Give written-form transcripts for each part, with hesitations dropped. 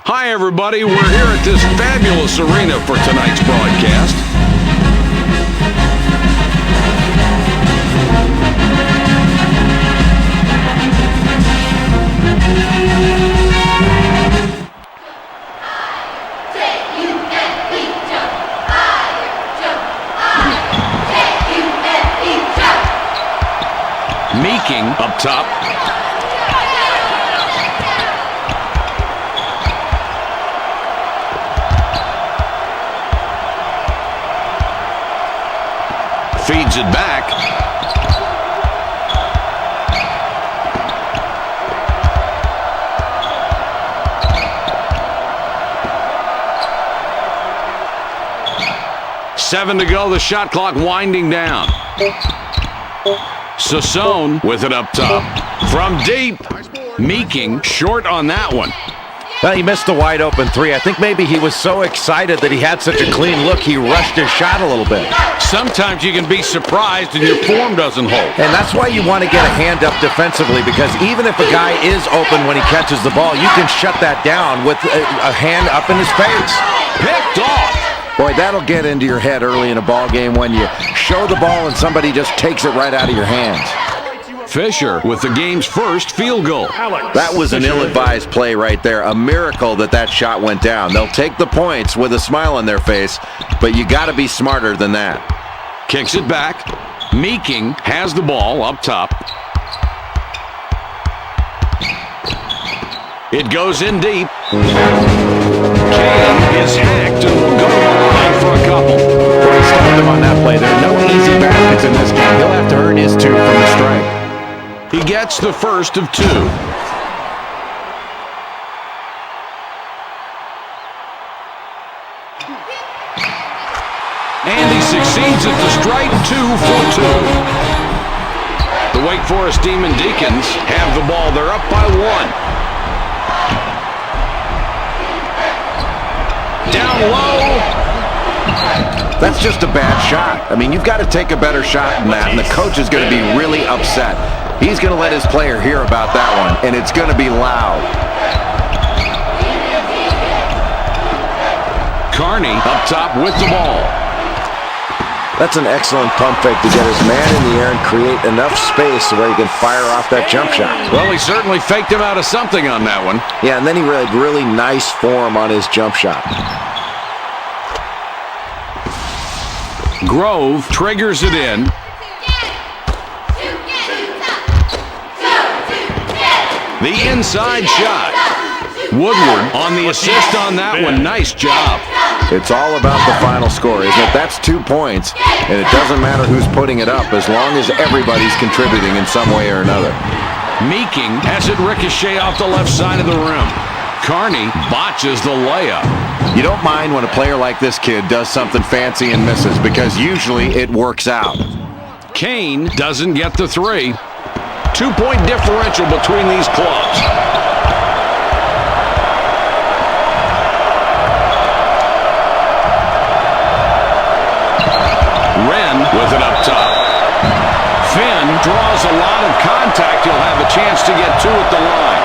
Hi, everybody. We're here at this fabulous arena for tonight's broadcast. Meeking up top. Feeds it back. Seven to go. The shot clock winding down. Sassone with it up top. From deep. Meeking short on that one. Well, he missed the wide open three. I think maybe he was so excited that he had such a clean look, he rushed his shot a little bit. Sometimes you can be surprised and your form doesn't hold. And that's why you want to get a hand up defensively, because even if a guy is open when he catches the ball, you can shut that down with a hand up in his face. Picked off. Boy, that'll get into your head early in a ball game when you show the ball and somebody just takes it right out of your hands. Fisher with the game's first field goal. That was an ill-advised play right there. A miracle that shot went down. They'll take the points with a smile on their face, but you got to be smarter than that. Kicks it back. Meeking has the ball up top. It goes in deep. Kane is hacked and will go to the line for a couple. Well, he stopped him on that play. There are no easy baskets in this game. He'll have to earn his two from the stripe. He gets the first of two. And he succeeds at the stripe, 2 for 2. The Wake Forest Deacons have the ball. They're up by 1. Down low. That's just a bad shot. I mean, you've got to take a better shot than that, and the coach is going to be really upset. He's going to let his player hear about that one, and it's going to be loud. Carney up top with the ball. That's an excellent pump fake to get his man in the air and create enough space where he can fire off that jump shot. Well, he certainly faked him out of something on that one. Yeah, and then he had really nice form on his jump shot. Grove triggers it in. The inside shot. Woodward on the assist on that one. Nice job. It's all about the final score, isn't it? That's 2 points, and it doesn't matter who's putting it up as long as everybody's contributing in some way or another. Meeking has it ricochet off the left side of the rim. Carney botches the layup. You don't mind when a player like this kid does something fancy and misses, because usually it works out. Kane doesn't get the three. 2-point differential between these clubs. Wren with it up top. Finn draws a lot of contact. He'll have a chance to get 2 at the line.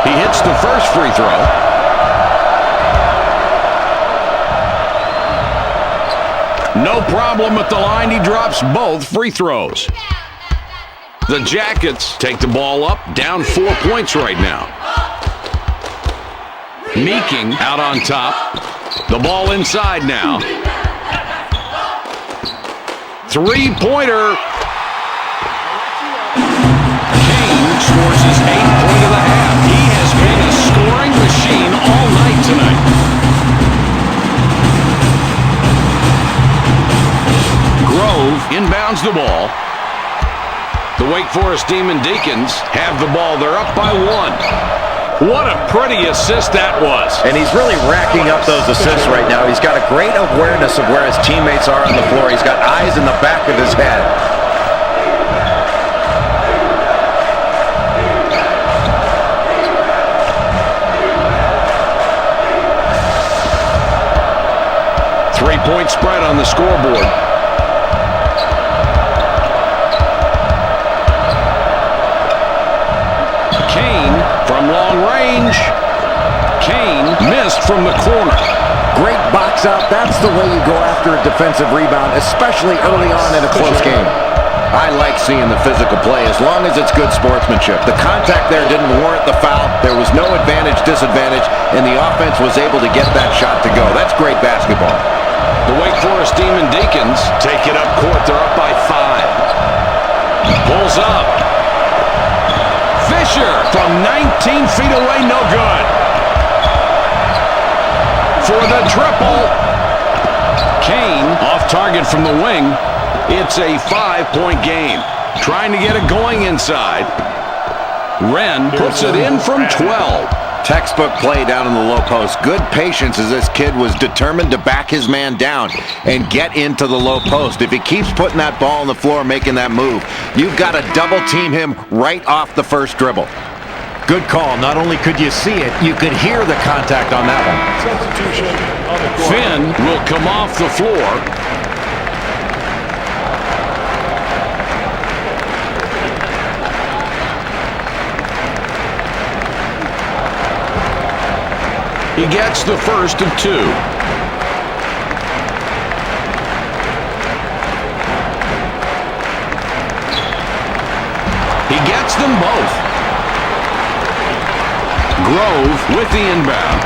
He hits the first free throw. No problem at the line. He drops both free throws. The Jackets take the ball up, down 4 points right now. Meeking out on top. The ball inside now. Three-pointer. Kane scores his 8th point of the half. He has been a scoring machine all night tonight. Grove inbounds the ball. The Wake Forest Deacons have the ball. They're up by 1. What a pretty assist that was. And he's really racking up those assists right now. He's got a great awareness of where his teammates are on the floor. He's got eyes in the back of his head. 3-point spread on the scoreboard. Kane from long range. Kane missed from the corner. Great box out. That's the way you go after a defensive rebound, especially early on in a close game. I like seeing the physical play as long as it's good sportsmanship. The contact there didn't warrant the foul. There was no advantage, disadvantage, and the offense was able to get that shot to go. That's great basketball. The Wake Forest Deacons take it up court. They're up by 5. Pulls up. Fisher from 19 feet away, no good. For the triple. Kane off target from the wing. It's a 5-point game. Trying to get it going inside. Wren puts it in from 12. Textbook play down in the low post. Good patience as this kid was determined to back his man down and get into the low post. If he keeps putting that ball on the floor, making that move, you've got to double team him right off the first dribble. Good call. Not only could you see it, you could hear the contact on that one. Substitution on the court. Finn will come off the floor. He gets the first of 2. He gets them both. Grove with the inbound.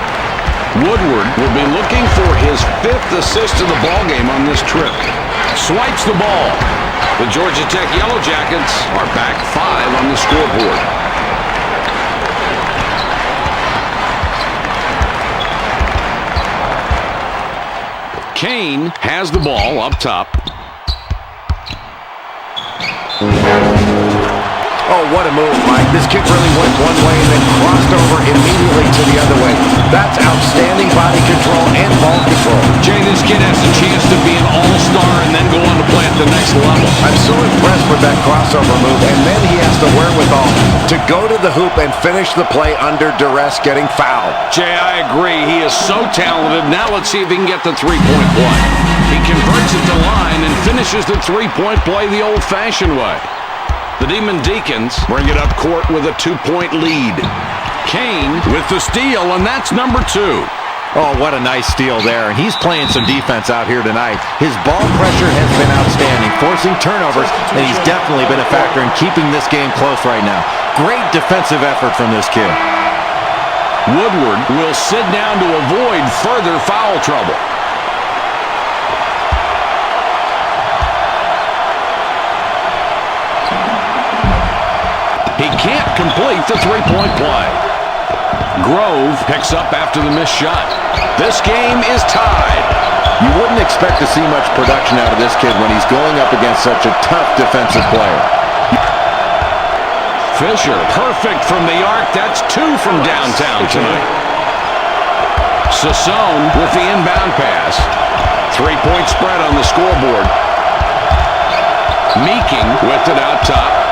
Woodward will be looking for his 5th assist of the ballgame on this trip. Swipes the ball. The Georgia Tech Yellow Jackets are back 5 on the scoreboard. Kane has the ball up top. Oh, what a move, Mike. This kick really went one way and then crossed over immediately to the other way. That's outstanding body control and ball control. Jay, this kid has a chance to be an all-star and then go on to play at the next level. I'm so impressed with that crossover move, and then he has the wherewithal to go to the hoop and finish the play under duress, getting fouled. Jay, I agree. He is so talented. Now let's see if he can get the three-point play. He converts it to line and finishes the three-point play the old-fashioned way. The Deacons bring it up court with a 2-point lead. Kane with the steal, and that's number 2. Oh, what a nice steal there, and he's playing some defense out here tonight. His ball pressure has been outstanding, forcing turnovers, and he's definitely been a factor in keeping this game close right now. Great defensive effort from this kid. Woodward will sit down to avoid further foul trouble. He can't complete the three-point play. Grove picks up after the missed shot. This game is tied. You wouldn't expect to see much production out of this kid when he's going up against such a tough defensive player. Fisher, perfect from the arc. That's 2 from downtown tonight. Sassone with the inbound pass. 3-point spread on the scoreboard. Meeking with it out top.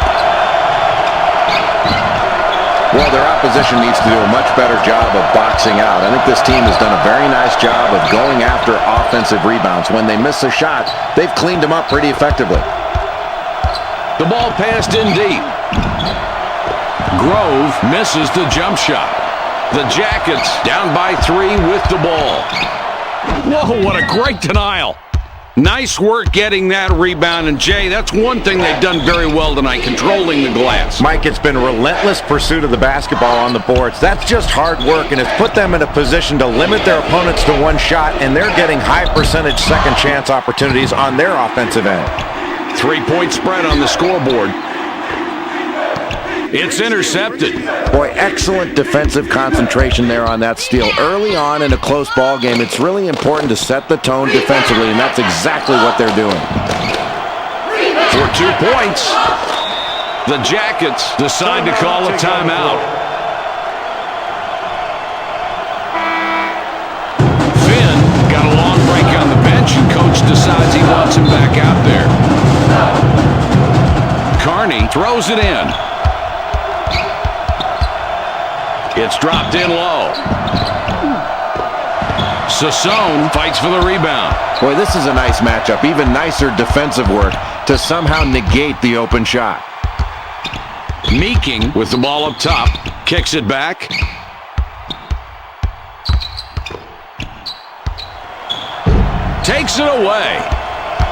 Well, their opposition needs to do a much better job of boxing out. I think this team has done a very nice job of going after offensive rebounds. When they miss a shot, they've cleaned them up pretty effectively. The ball passed in deep. Grove misses the jump shot. The Jackets down by 3 with the ball. Whoa, what a great denial. Nice work getting that rebound, and Jay, that's one thing they've done very well tonight, controlling the glass. Mike, it's been relentless pursuit of the basketball on the boards. That's just hard work, and it's put them in a position to limit their opponents to one shot, and they're getting high percentage second chance opportunities on their offensive end. 3-point spread on the scoreboard. It's intercepted. Boy, excellent defensive concentration there on that steal. Early on in a close ball game, it's really important to set the tone defensively, and that's exactly what they're doing. For 2 points, the Jackets decide to call a timeout. Finn got a long break on the bench, and coach decides he wants him back out there. Carney throws it in. It's dropped in low. Sassone fights for the rebound. Boy, this is a nice matchup. Even nicer defensive work to somehow negate the open shot. Meeking with the ball up top. Kicks it back. Takes it away.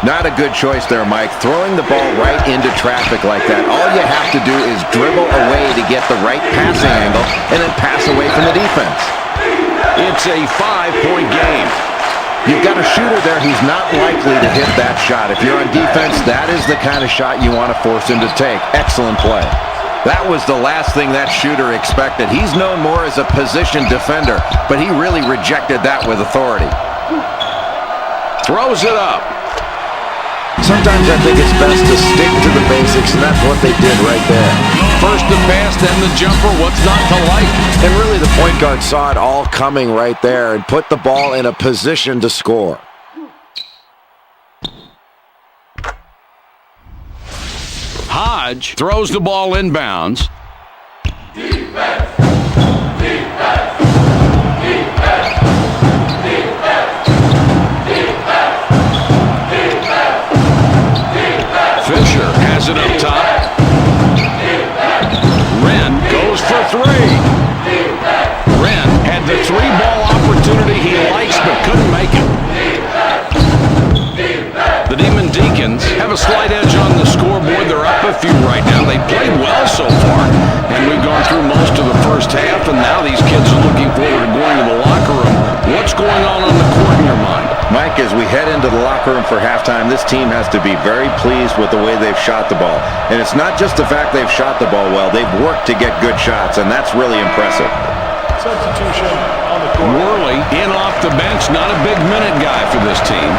Not a good choice there, Mike. Throwing the ball right into traffic like that. All you have to do is dribble away to get the right passing angle and then pass away from the defense. It's a 5-point game. You've got a shooter there who's not likely to hit that shot. If you're on defense, that is the kind of shot you want to force him to take. Excellent play. That was the last thing that shooter expected. He's known more as a position defender, but he really rejected that with authority. Throws it up. Sometimes I think it's best to stick to the basics, and that's what they did right there. First the pass, then the jumper. What's not to like? And really the point guard saw it all coming right there and put the ball in a position to score. Hodge throws the ball inbounds. Defense. Fisher has it up top. Wren goes for three. Wren had the three-ball opportunity he likes but couldn't make it. The Demon Deacons have a slight edge on the scoreboard. They're up a few right now. They played well so far, and we've gone through most of the first half, and now these kids are looking forward to going to the locker room. What's going on the court in your mind? Mike, as we head into the locker room for halftime, this team has to be very pleased with the way they've shot the ball. And it's not just the fact they've shot the ball well. They've worked to get good shots, and that's really impressive. Substitution on the court. Worley in off the bench, not a big minute guy for this team.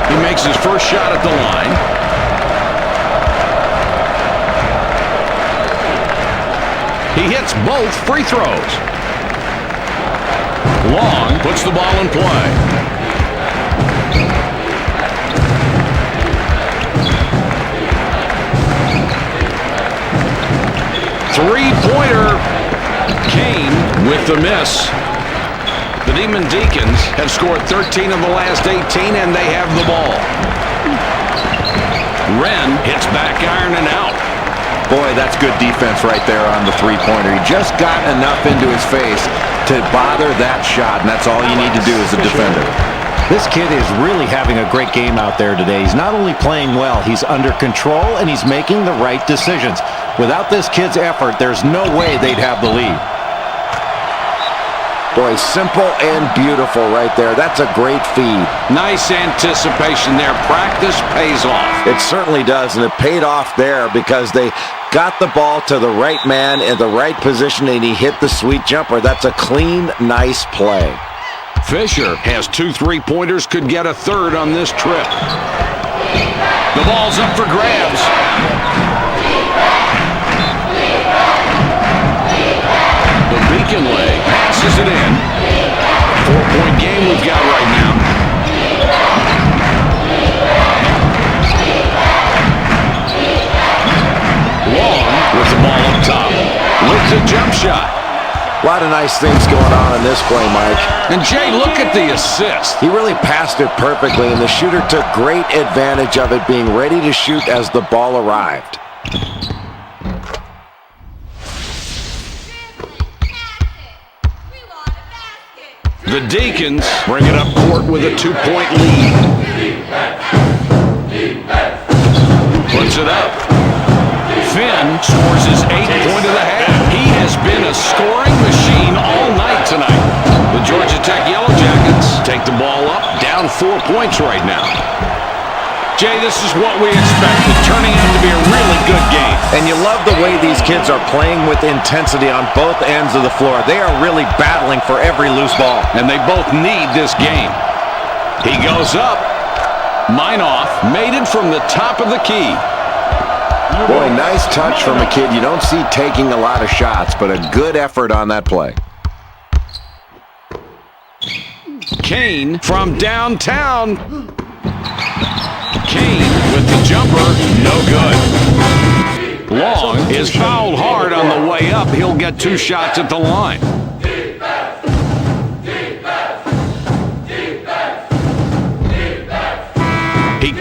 He makes his first shot at the line. He hits both free throws. Long puts the ball in play. Three-pointer. Kane with the miss. The Demon Deacons have scored 13 of the last 18, and they have the ball. Wren hits back iron and out. Boy, that's good defense right there on the three-pointer. He just got enough into his face to bother that shot, and that's all you need to do as a defender. This kid is really having a great game out there today. He's not only playing well, he's under control, and he's making the right decisions. Without this kid's effort, there's no way they'd have the lead. Boy, simple and beautiful right there. That's a great feed. Nice anticipation there. Practice pays off. It certainly does, and it paid off there because they got the ball to the right man in the right position, and he hit the sweet jumper. That's a clean, nice play. Fisher has 2 3-pointers, could get a third on this trip. The ball's up for grabs. The Beacon leg passes it in. 4-point game we've got right now. Long with the ball up top. With the jump shot. A lot of nice things going on in this play, Mike. And Jay, look at the assist. He really passed it perfectly, and the shooter took great advantage of it, being ready to shoot as the ball arrived. The Deacons bring it up court with a 2-point lead. Puts it up. Finn scores his 8th point of the half. He has been a scoring machine all night tonight. The Georgia Tech Yellow Jackets take the ball up, down 4 points right now. Jay, this is what we expected, turning out to be a really good game. And you love the way these kids are playing with intensity on both ends of the floor. They are really battling for every loose ball. And they both need this game. He goes up. Minoff made it from the top of the key. Boy, nice touch from a kid you don't see taking a lot of shots, but a good effort on that play. Kane from downtown. Kane with the jumper, no good. Long is fouled hard on the way up. He'll get 2 shots at the line.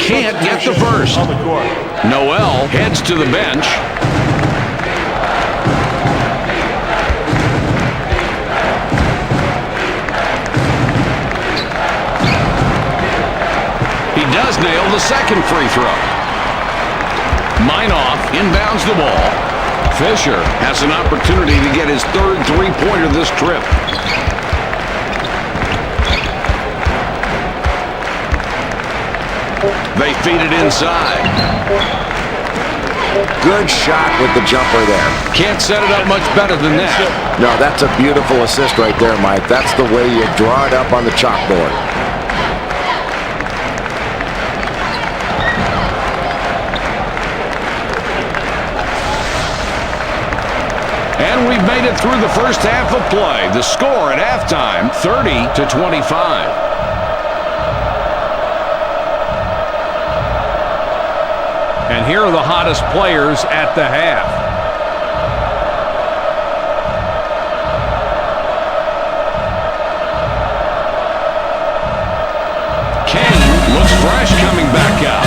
can't get the first. On the court. Noel heads to the bench. He does nail the second free throw. Minoff inbounds the ball. Fisher has an opportunity to get his third three-pointer this trip. They feed it inside. Good shot with the jumper there. Can't set it up much better than that. No, that's a beautiful assist right there, Mike. That's the way you draw it up on the chalkboard. And we've made it through the first half of play. The score at halftime, 30-25. And here are the hottest players at the half. Kane looks fresh coming back out.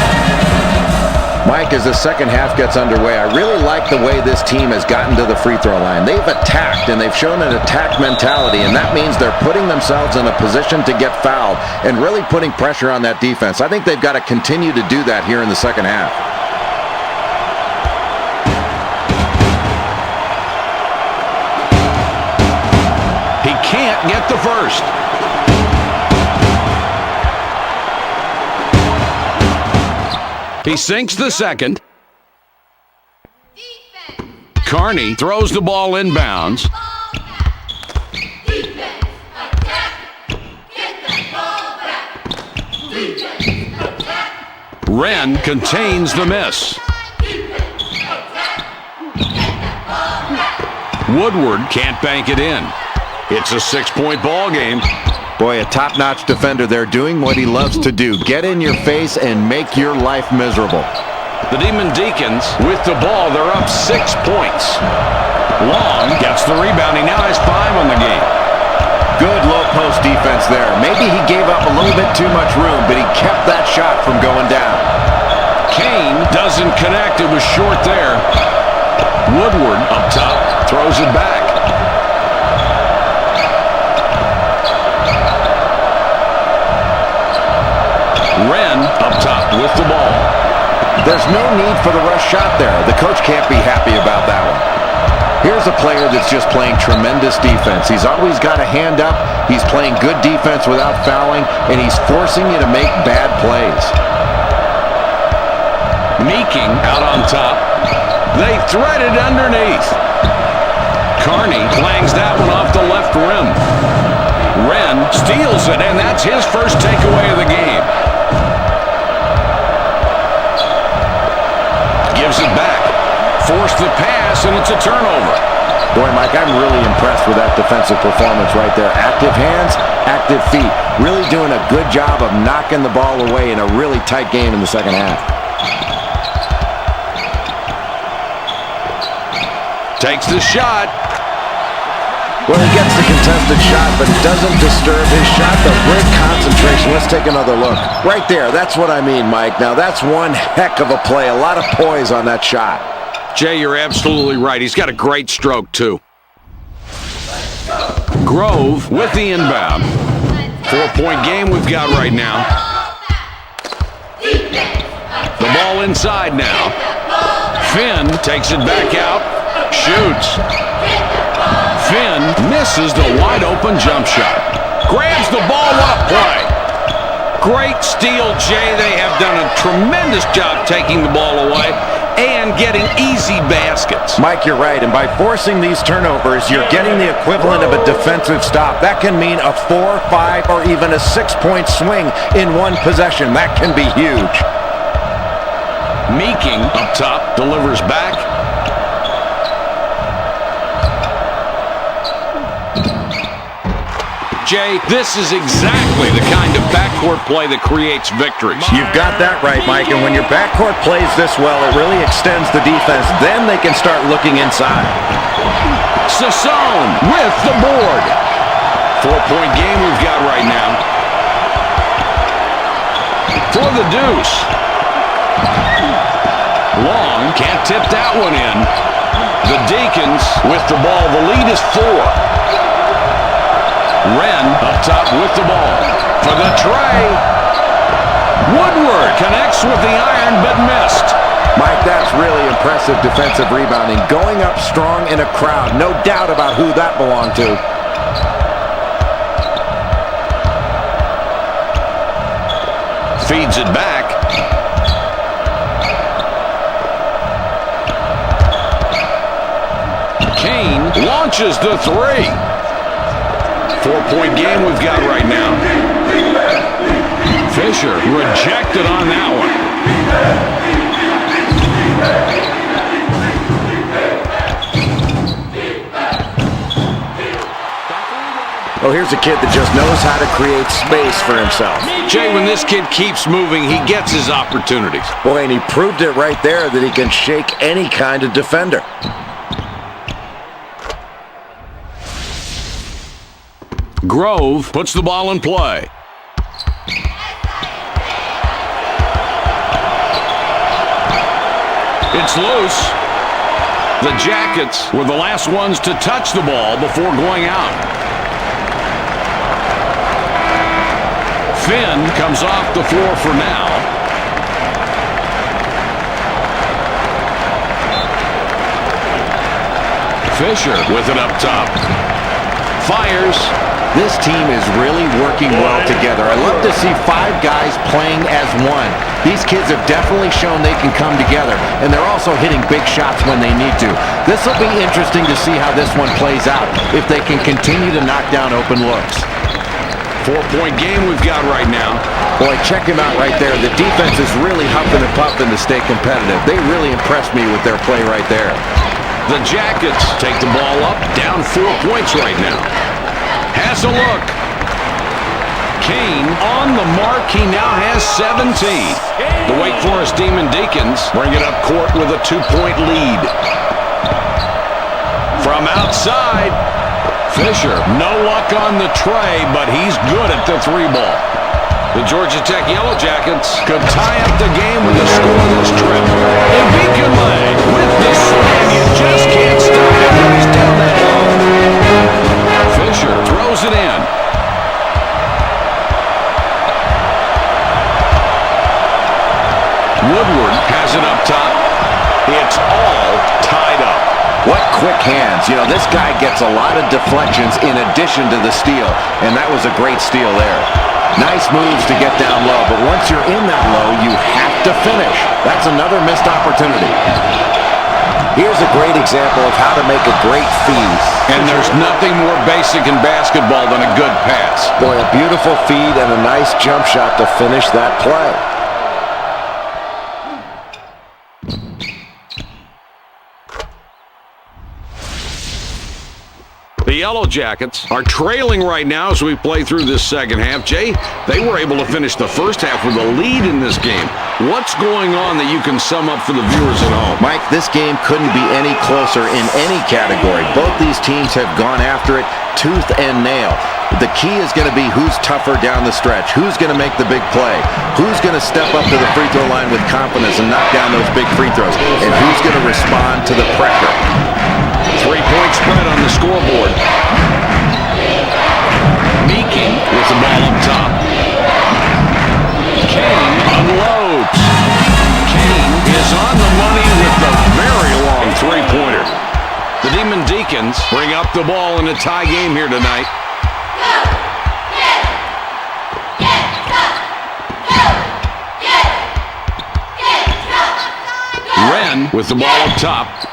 Mike, as the second half gets underway, I really like the way this team has gotten to the free throw line. They've attacked, and they've shown an attack mentality, and that means they're putting themselves in a position to get fouled and really putting pressure on that defense. I think they've got to continue to do that here in the second half. He can't get the first. He sinks the second. Carney throws the ball inbounds. Wren contains the miss. Woodward can't bank it in. It's a 6-point ball game. Boy, a top-notch defender there doing what he loves to do. Get in your face and make your life miserable. The Demon Deacons with the ball. They're up 6 points. Long gets the rebound. He now has 5 on the game. Good low-post defense there. Maybe he gave up a little bit too much room, but he kept that shot from going down. Kane doesn't connect. It was short there. Woodward up top throws it back. Wren up top with the ball. There's no need for the rush shot there. The coach can't be happy about that one. Here's a player that's just playing tremendous defense. He's always got a hand up. He's playing good defense without fouling, and he's forcing you to make bad plays. Meeking out on top. They thread it underneath. Carney clangs that one off the left rim. Wren steals it, and that's his first takeaway of the game. Gives it back. Forced the pass, and it's a turnover. Boy, Mike, I'm really impressed with that defensive performance right there. Active hands, active feet. Really doing a good job of knocking the ball away in a really tight game in the second half. Takes the shot. Well, he gets the contested shot, but it doesn't disturb his shot. The great concentration. Let's take another look. Right there, that's what I mean, Mike. Now, that's one heck of a play. A lot of poise on that shot. Jay, you're absolutely right. He's got a great stroke, too. Grove with the inbound. 4-point game we've got right now. The ball inside now. Finn takes it back out. Shoots. Finn misses the wide-open jump shot. Grabs the ball. What a play. Great steal, Jay. They have done a tremendous job taking the ball away and getting easy baskets. Mike, you're right. And by forcing these turnovers, you're getting the equivalent of a defensive stop. That can mean a 4, 5, or even a 6-point swing in one possession. That can be huge. Meeking up top delivers back. Jay, this is exactly the kind of backcourt play that creates victories. You've got that right, Mike. And when your backcourt plays this well, it really extends the defense. Then they can start looking inside. Sassone with the board. 4-point game we've got right now. For the deuce. Long, can't tip that one in. The Deacons with the ball. The lead is 4. Wren up top with the ball. For the tray. Woodward connects with the iron but missed. Mike, that's really impressive defensive rebounding. Going up strong in a crowd. No doubt about who that belonged to. Feeds it back. Kane launches the 3. 4-point game we've got right now. Fisher rejected on that one. Oh, here's a kid that just knows how to create space for himself. Jay, when this kid keeps moving, he gets his opportunities. Boy, and he proved it right there that he can shake any kind of defender. Grove puts the ball in play. It's loose. The Jackets were the last ones to touch the ball before going out. Finn comes off the floor for now. Fisher with it up top. Fires. This team is really working well together. I love to see 5 guys playing as one. These kids have definitely shown they can come together, and they're also hitting big shots when they need to. This will be interesting to see how this one plays out, if they can continue to knock down open looks. 4-point game we've got right now. Boy, check him out right there. The defense is really huffing and puffing to stay competitive. They really impressed me with their play right there. The Jackets take the ball up, down 4 points right now. Has a look. Kane on the mark. He now has 17. The Wake Forest Demon Deacons bring it up court with a 2-point lead. From outside, Fisher, no luck on the tray, but he's good at the 3-ball. The Georgia Tech Yellow Jackets could tie up the game with a scoreless trip. And Beacon lay with the slam. You just can't stop him when he's down that low. Fisher throws it in. Woodward has it up top. It's all tied up. What quick hands. You know, this guy gets a lot of deflections in addition to the steal, and that was a great steal there. Nice moves to get down low, but once you're in that low, you have to finish. That's another missed opportunity. Here's a great example of how to make a great feed. And there's nothing more basic in basketball than a good pass. Boy, a beautiful feed and a nice jump shot to finish that play. The Yellow Jackets are trailing right now as we play through this second half. Jay, they were able to finish the first half with a lead in this game. What's going on that you can sum up for the viewers at home? Mike, this game couldn't be any closer in any category. Both these teams have gone after it tooth and nail. The key is going to be who's tougher down the stretch, who's going to make the big play, who's going to step up to the free throw line with confidence and knock down those big free throws, and who's going to respond to the pressure. 3-point spread on the scoreboard. Meeking with the ball up top. Kane unloads. Kane is on the money with the very long 3-pointer. The Demon Deacons bring up the ball in a tie game here tonight. Wren with the ball up top.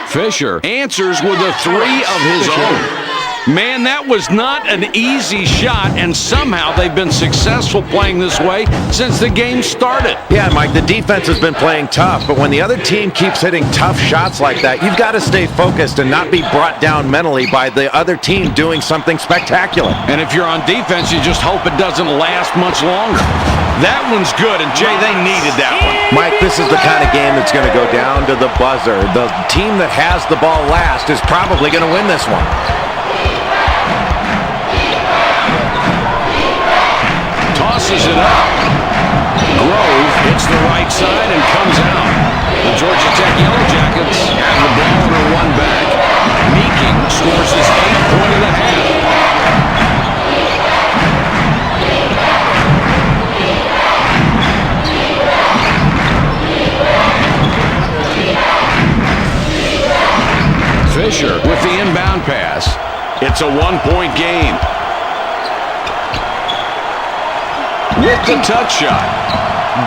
Fisher answers with a 3 of his own. Man, that was not an easy shot, and somehow they've been successful playing this way since the game started. Yeah, Mike, the defense has been playing tough, but when the other team keeps hitting tough shots like that, you've got to stay focused and not be brought down mentally by the other team doing something spectacular. And if you're on defense, you just hope it doesn't last much longer. That one's good, and Jay, they needed that one. Mike, this is the kind of game that's going to go down to the buzzer. The team that has the ball last is probably going to win this one. Tosses it up. Grove hits the right side and comes out. The Georgia Tech Yellow Jackets have the ball and are one back. Meeking scores his 8th point of the half. Fisher with the inbound pass. It's a one-point game. With the touch shot.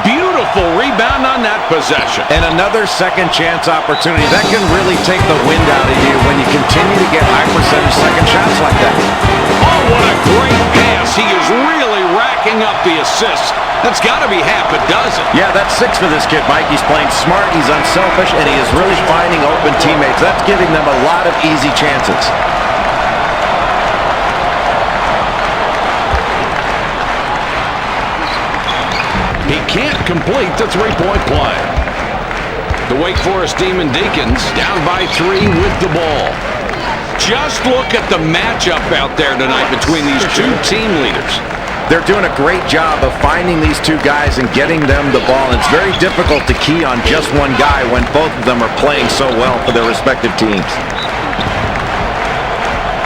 Beautiful rebound on that possession. And another second chance opportunity. That can really take the wind out of you when you continue to get high percentage second shots like that. Oh, what a great pass. He is really racking up the assists. That's got to be half a dozen. Yeah, that's 6 for this kid, Mike. He's playing smart, he's unselfish, and he is really finding open teammates. That's giving them a lot of easy chances. He can't complete the three-point play. The Wake Forest Demon Deacons down by 3 with the ball. Just look at the matchup out there tonight between these two team leaders. They're doing a great job of finding these two guys and getting them the ball. It's very difficult to key on just one guy when both of them are playing so well for their respective teams.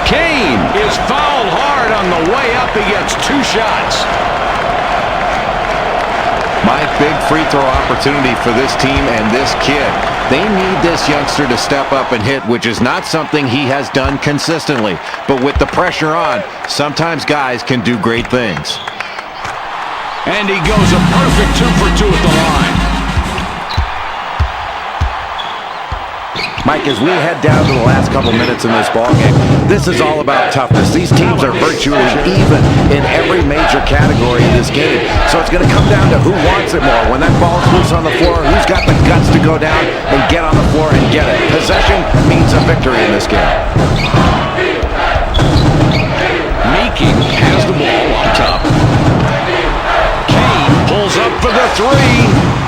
Kane is fouled hard on the way up. He gets 2 shots. My big free throw opportunity for this team and this kid. They need this youngster to step up and hit, which is not something he has done consistently. But with the pressure on, sometimes guys can do great things. And he goes a perfect 2 for 2 at the line. Mike, as we head down to the last couple minutes in this ballgame, this is all about toughness. These teams are virtually even in every major category in this game. So it's going to come down to who wants it more. When that ball's loose on the floor, who's got the guts to go down and get on the floor and get it. Possession means a victory in this game. Meeking has the ball up top. Kane pulls up for the 3.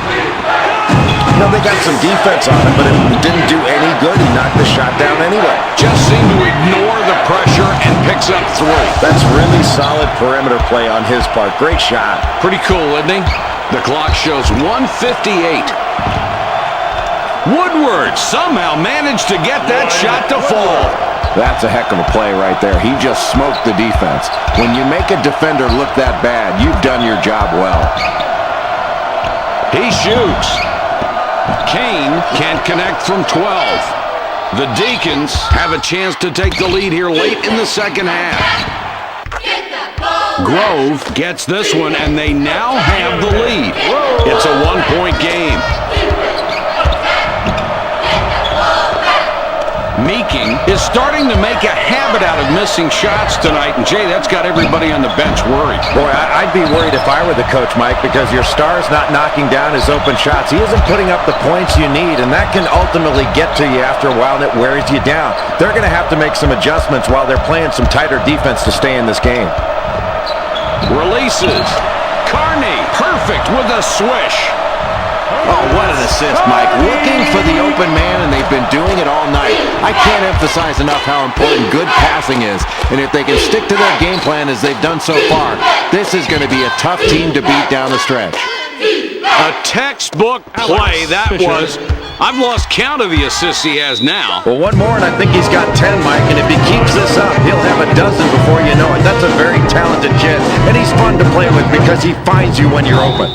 No, they got some defense on him, but it didn't do any good. He knocked the shot down anyway. Just seemed to ignore the pressure and picks up 3. That's really solid perimeter play on his part. Great shot. Pretty cool, isn't he? The clock shows 1:58. Woodward somehow managed to get that shot to fall. That's a heck of a play right there. He just smoked the defense. When you make a defender look that bad, you've done your job well. He shoots. Kane can't connect from 12. The Deacons have a chance to take the lead here late in the second half. Grove gets this one, and they now have the lead. It's a one-point game. Meeking is starting to make a habit out of missing shots tonight, and Jay, that's got everybody on the bench worried. Boy, I'd be worried if I were the coach, Mike, because your star's not knocking down his open shots. He isn't putting up the points you need, and that can ultimately get to you after a while, and it wears you down. They're going to have to make some adjustments while they're playing some tighter defense to stay in this game. Releases. Carney, perfect with a swish. Oh, what an assist, Mike. Looking for the open man, and they've been doing it all night. I can't emphasize enough how important good passing is. And if they can stick to their game plan as they've done so far, this is going to be a tough team to beat down the stretch. A textbook play that was. I've lost count of the assists he has now. Well, one more, and I think he's got 10, Mike, and if he keeps this up, he'll have a dozen before you know it. That's a very talented kid, and he's fun to play with because he finds you when you're open.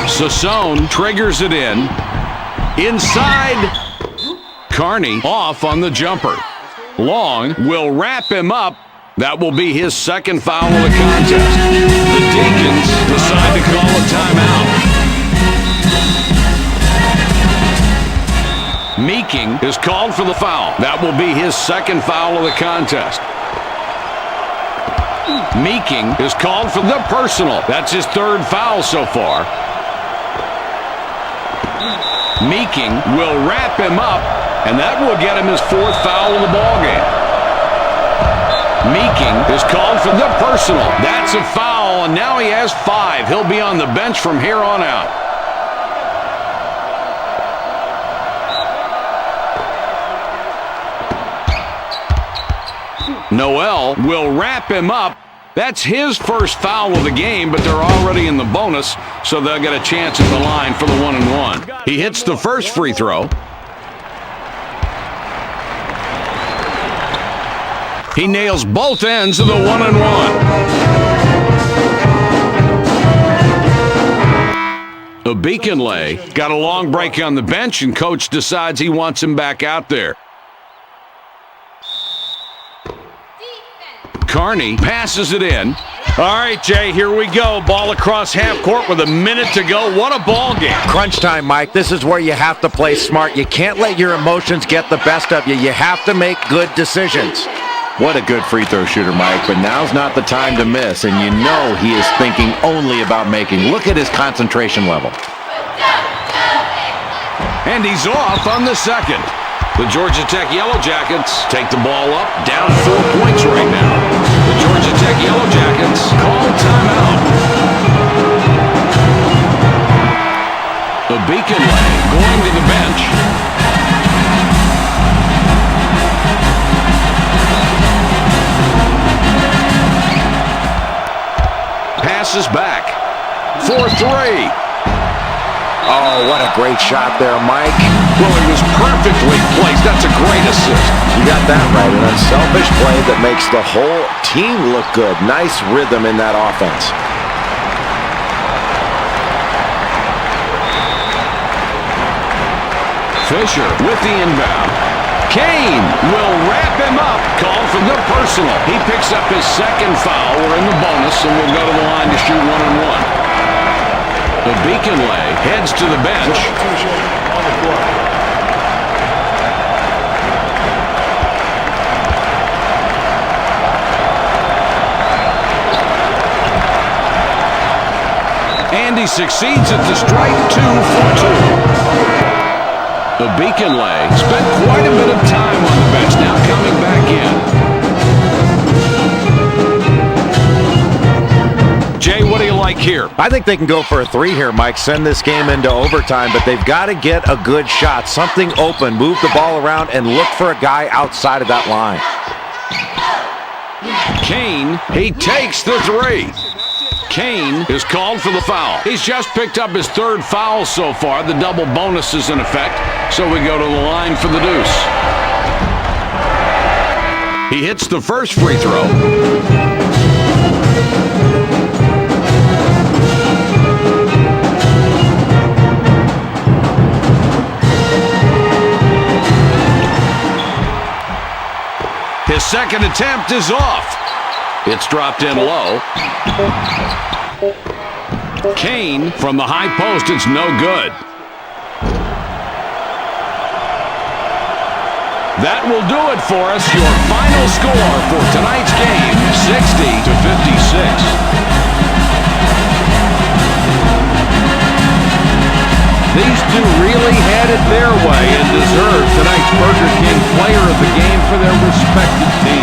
Sassone triggers it in. Inside. Carney off on the jumper. Long will wrap him up. That will be his second foul of the contest. The Deacons decide to call a timeout. Meeking is called for the foul. That will be his second foul of the contest. Meeking is called for the personal. That's his 3rd foul so far. Meeking will wrap him up, and that will get him his 4th foul of the ballgame. Meeking is called for the personal. That's a foul, and now he has 5. He'll be on the bench from here on out. Noel will wrap him up, That's his first foul of the game, but they're already in the bonus, so they'll get a chance at the line for the 1-and-1. He hits the first free throw. He nails both ends of the 1-and-1. Beacon got a long break on the bench, and coach decides he wants him back out there. Carney passes it in. All right, Jay, here we go. Ball across half court with a minute to go. What a ball game. Crunch time, Mike. This is where you have to play smart. You can't let your emotions get the best of you. You have to make good decisions. What a good free throw shooter, Mike, but now's not the time to miss, and you know he is thinking only about making. Look at his concentration level. And he's off on the second. The Georgia Tech Yellow Jackets take the ball up, down 4 points right now. The Georgia Tech Yellow Jackets call timeout. The Beacon going to the bench. Passes back for 3. Oh, what a great shot there, Mike. Well, it was perfectly placed. That's a great assist. You got that right. An unselfish play that makes the whole team look good. Nice rhythm in that offense. Fisher with the inbound. Kane will wrap him up. Called for the personal. He picks up his second foul. We're in the bonus, and we'll go to the line to shoot 1-and-1. The Beacon heads to the bench. Substitution on the court. And he succeeds at the strike. 2 for 2. The Beacon spent quite a bit of time on the bench, now coming back in. Jay, what do you like here? I think they can go for a 3 here, Mike. Send this game into overtime, but they've got to get a good shot. Something open. Move the ball around and look for a guy outside of that line. Kane, he takes the 3. Kane is called for the foul. He's just picked up his 3rd foul so far. The double bonus is in effect, so we go to the line for the deuce. He hits the first free throw. His second attempt is off. It's dropped in low. Kane from the high post, it's no good. That will do it for us. Your final score for tonight's game, 60-56. These two really had it their way and deserved tonight's Burger King Player of the Game for their respective teams.